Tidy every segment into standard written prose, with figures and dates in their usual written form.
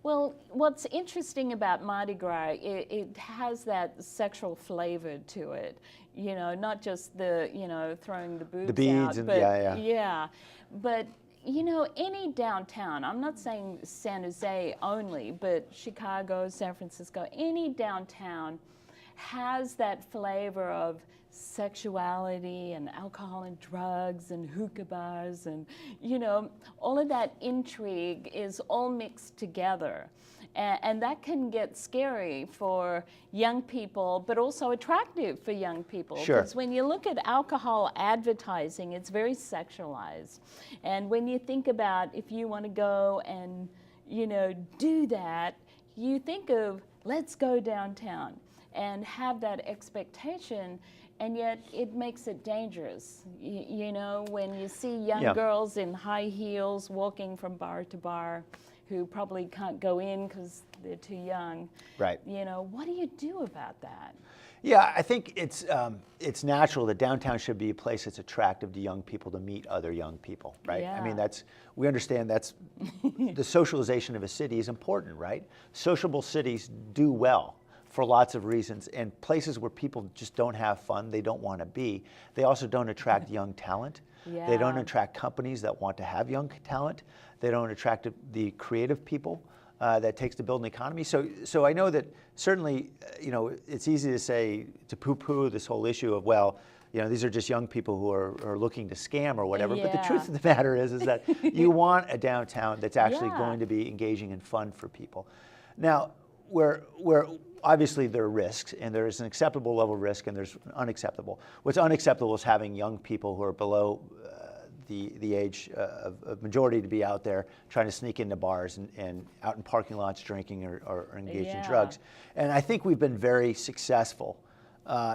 Well, what's interesting about Mardi Gras, it has that sexual flavor to it. You know, not just the, you know, throwing the boobs The beads out, and but yeah. But you know, any downtown, I'm not saying San Jose only, but Chicago, San Francisco, any downtown has that flavor of sexuality and alcohol and drugs and hookah bars and, you know, all of that intrigue is all mixed together. And that can get scary for young people, but also attractive for young people. Sure. Because when you look at alcohol advertising, it's very sexualized. And when you think about if you want to go and, you know, do that, you think of, let's go downtown and have that expectation, and yet it makes it dangerous. You know, when you see young girls in high heels walking from bar to bar who probably can't go in because they're too young. Right. You know, what do you do about that? Yeah, I think it's natural that downtown should be a place that's attractive to young people to meet other young people, right? Yeah. I mean, we understand that's the socialization of a city is important, right? Sociable cities do well for lots of reasons, and places where people just don't have fun, they don't want to be. They also don't attract young talent. Yeah. They don't attract companies that want to have young talent. They don't attract the creative people that takes to build an economy. So I know that certainly, you know, it's easy to say, to poo-poo this whole issue of, well, you know, these are just young people who are looking to scam or whatever. But the truth of the matter is that you want a downtown that's actually going to be engaging and fun for people. Now, where obviously there are risks, and there's an acceptable level of risk and there's unacceptable. What's unacceptable is having young people who are below the age of majority to be out there trying to sneak into bars and out in parking lots drinking or engaged in drugs. And I think we've been very successful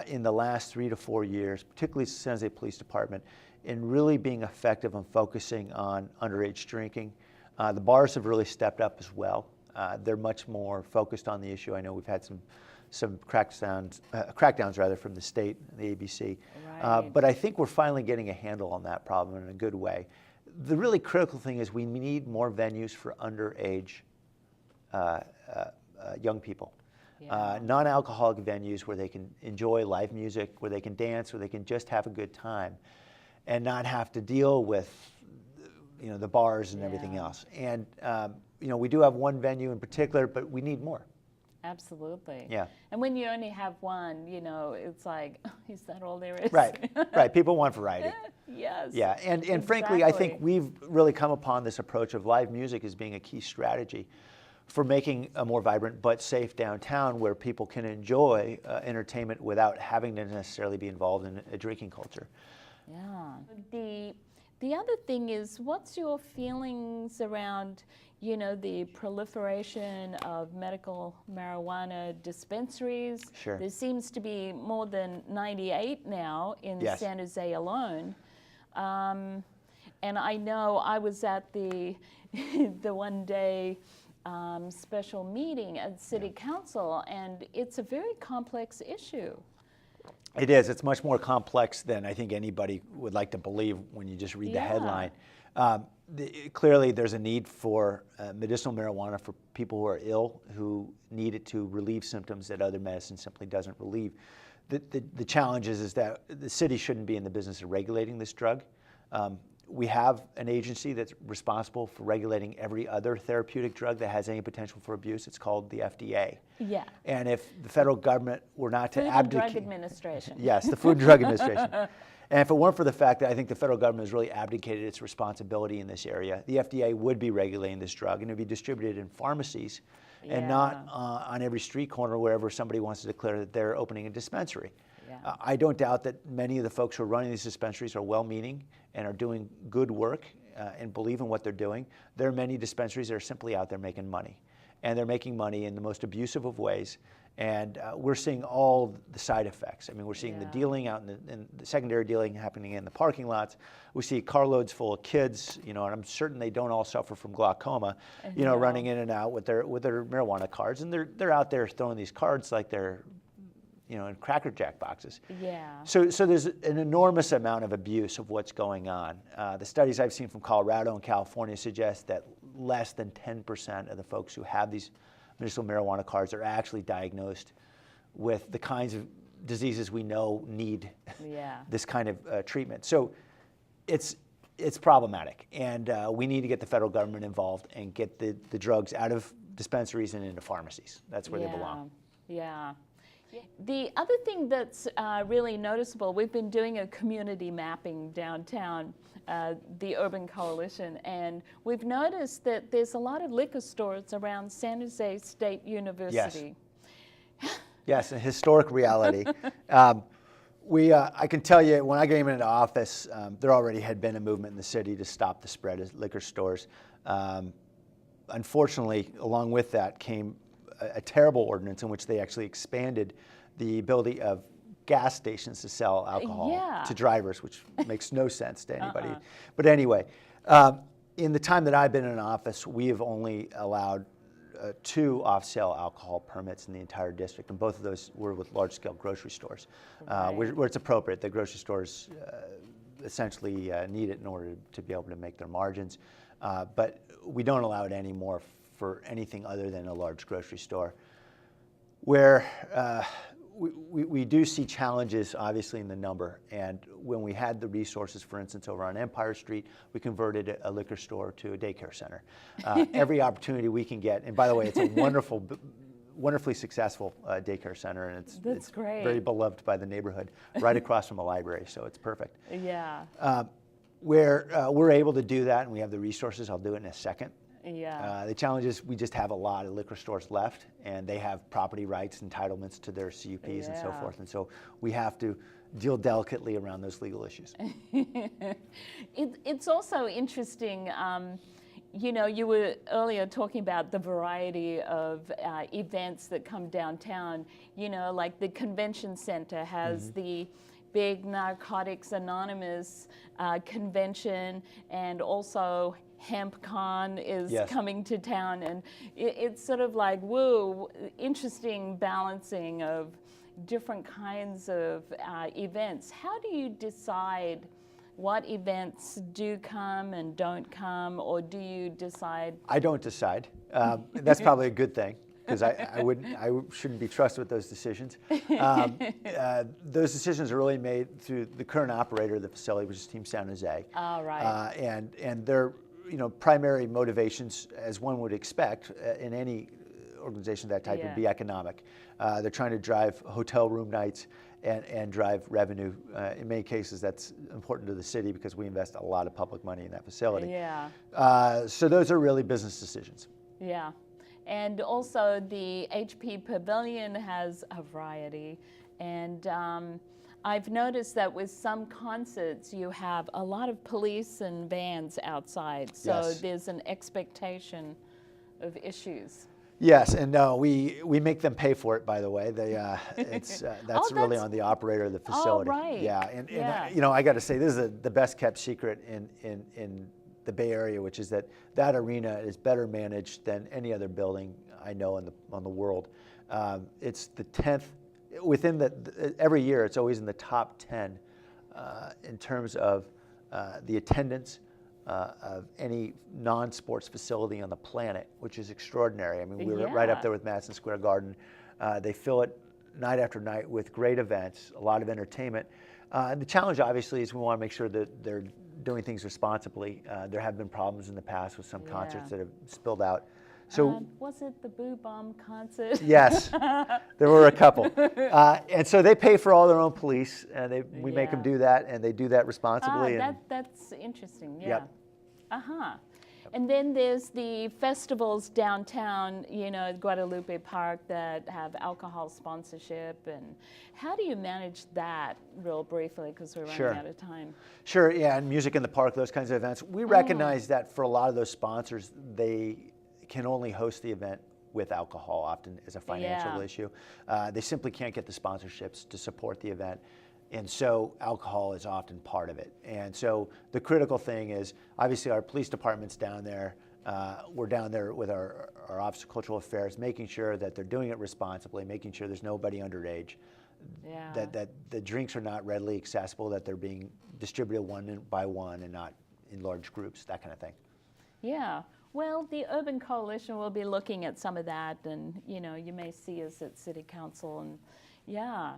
in the last 3 to 4 years, particularly San Jose Police Department, in really being effective on focusing on underage drinking. The bars have really stepped up as well. They're much more focused on the issue. I know we've had some crackdowns rather from the state, the ABC. Right. But I think we're finally getting a handle on that problem in a good way. The really critical thing is we need more venues for underage young people. Non-alcoholic venues where they can enjoy live music, where they can dance, where they can just have a good time and not have to deal with, you know, the bars and everything else. And you know, we do have one venue in particular, but we need more. Absolutely. Yeah. And when you only have one, you know, it's like, is that all there is? Right. Right. People want variety. Yes. Yeah. And frankly, I think we've really come upon this approach of live music as being a key strategy for making a more vibrant but safe downtown where people can enjoy entertainment without having to necessarily be involved in a drinking culture. Yeah. The other thing is, what's your feelings around, you know, the proliferation of medical marijuana dispensaries? Sure. There seems to be more than 98 now in San Jose alone. And I know I was at the one day special meeting at City Council, and it's a very complex issue. It is. It's much more complex than I think anybody would like to believe when you just read the headline. Clearly, there's a need for medicinal marijuana for people who are ill, who need it to relieve symptoms that other medicine simply doesn't relieve. The challenge is that the city shouldn't be in the business of regulating this drug. We have an agency that's responsible for regulating every other therapeutic drug that has any potential for abuse. It's called the FDA. Yeah. And if the federal government were not to abdicate... Food and Drug Administration. Yes, the Food and Drug Administration. And if it weren't for the fact that I think the federal government has really abdicated its responsibility in this area, the FDA would be regulating this drug, and it would be distributed in pharmacies and not on every street corner wherever somebody wants to declare that they're opening a dispensary. I don't doubt that many of the folks who are running these dispensaries are well-meaning and are doing good work and believe in what they're doing. There are many dispensaries that are simply out there making money. And they're making money in the most abusive of ways. And we're seeing all the side effects. I mean, we're seeing the dealing out in the secondary dealing happening in the parking lots. We see carloads full of kids, you know, and I'm certain they don't all suffer from glaucoma, you know, running in and out with their marijuana cards. And they're out there throwing these cards like they're, you know, in Cracker Jack boxes. Yeah. So there's an enormous amount of abuse of what's going on. The studies I've seen from Colorado and California suggest that less than 10% of the folks who have these medicinal marijuana cards are actually diagnosed with the kinds of diseases we know need this kind of treatment. So it's problematic, and we need to get the federal government involved and get the drugs out of dispensaries and into pharmacies. That's where they belong. Yeah. The other thing that's really noticeable, we've been doing a community mapping downtown, the Urban Coalition, and we've noticed that there's a lot of liquor stores around San Jose State University. Yes, a historic reality. I can tell you, when I came into office, there already had been a movement in the city to stop the spread of liquor stores. Unfortunately, along with that came a terrible ordinance in which they actually expanded the ability of gas stations to sell alcohol to drivers, which makes no sense to anybody. But anyway, in the time that I've been in office, we have only allowed 2 off-sale alcohol permits in the entire district, and both of those were with large-scale grocery stores, where it's appropriate. The grocery stores essentially need it in order to be able to make their margins, but we don't allow it anymore for anything other than a large grocery store, where we do see challenges, obviously, in the number. And when we had the resources, for instance, over on Empire Street, we converted a liquor store to a daycare center. Every opportunity we can get, and by the way, it's a wonderfully successful daycare center, and it's great. Very beloved by the neighborhood, right across from a library, so it's perfect. Yeah. Where we're able to do that, and we have the resources, I'll do it in a second. Yeah. The challenge is we just have a lot of liquor stores left, and they have property rights, entitlements to their CUPs and so forth, and so we have to deal delicately around those legal issues. It's also interesting, you know, you were earlier talking about the variety of events that come downtown. You know, like the convention center has the big Narcotics Anonymous convention, and also HempCon is coming to town, and it's sort of like, whoa, interesting balancing of different kinds of events. How do you decide what events do come and don't come, or do you decide? I don't decide. That's probably a good thing, because I shouldn't be trusted with those decisions. Those decisions are really made through the current operator of the facility, which is Team San Jose. Oh, right. And their primary motivations, as one would expect in any organization of that type, would be economic. They're trying to drive hotel room nights and drive revenue. In many cases, that's important to the city because we invest a lot of public money in that facility. Yeah. So those are really business decisions. Yeah. And also the HP Pavilion has a variety. And I've noticed that with some concerts, you have a lot of police and vans outside. So there's an expectation of issues. Yes, and no, we make them pay for it, by the way. That's really on the operator of the facility. Oh, right. Yeah, and I got to say, this is the best kept secret in the Bay Area, which is that arena is better managed than any other building I know on the world. It's the 10th every year. It's always in the top 10 in terms of the attendance of any non-sports facility on the planet, which is extraordinary. I mean, we were right up there with Madison Square Garden. They fill it night after night with great events, a lot of entertainment. And the challenge, obviously, is we want to make sure that they're doing things responsibly. There have been problems in the past with some concerts that have spilled out. So was it the Boo Bomb concert? Yes, there were a couple. And so they pay for all their own police, and we make them do that, and they do that responsibly. That's interesting, And then there's the festivals downtown, Guadalupe Park, that have alcohol sponsorship. And how do you manage that real briefly, because we're running out of time? Sure, yeah, and music in the park, those kinds of events. We recognize that for a lot of those sponsors, they can only host the event with alcohol, often as a financial issue. They simply can't get the sponsorships to support the event. And so alcohol is often part of it. And so the critical thing is, obviously our police department's down there. We're down there with our Office of Cultural Affairs, making sure that they're doing it responsibly, making sure there's nobody underage, that the drinks are not readily accessible, that they're being distributed one by one and not in large groups, that kind of thing. Yeah. Well, the Urban Coalition will be looking at some of that, and you know, you may see us at City Council, and yeah.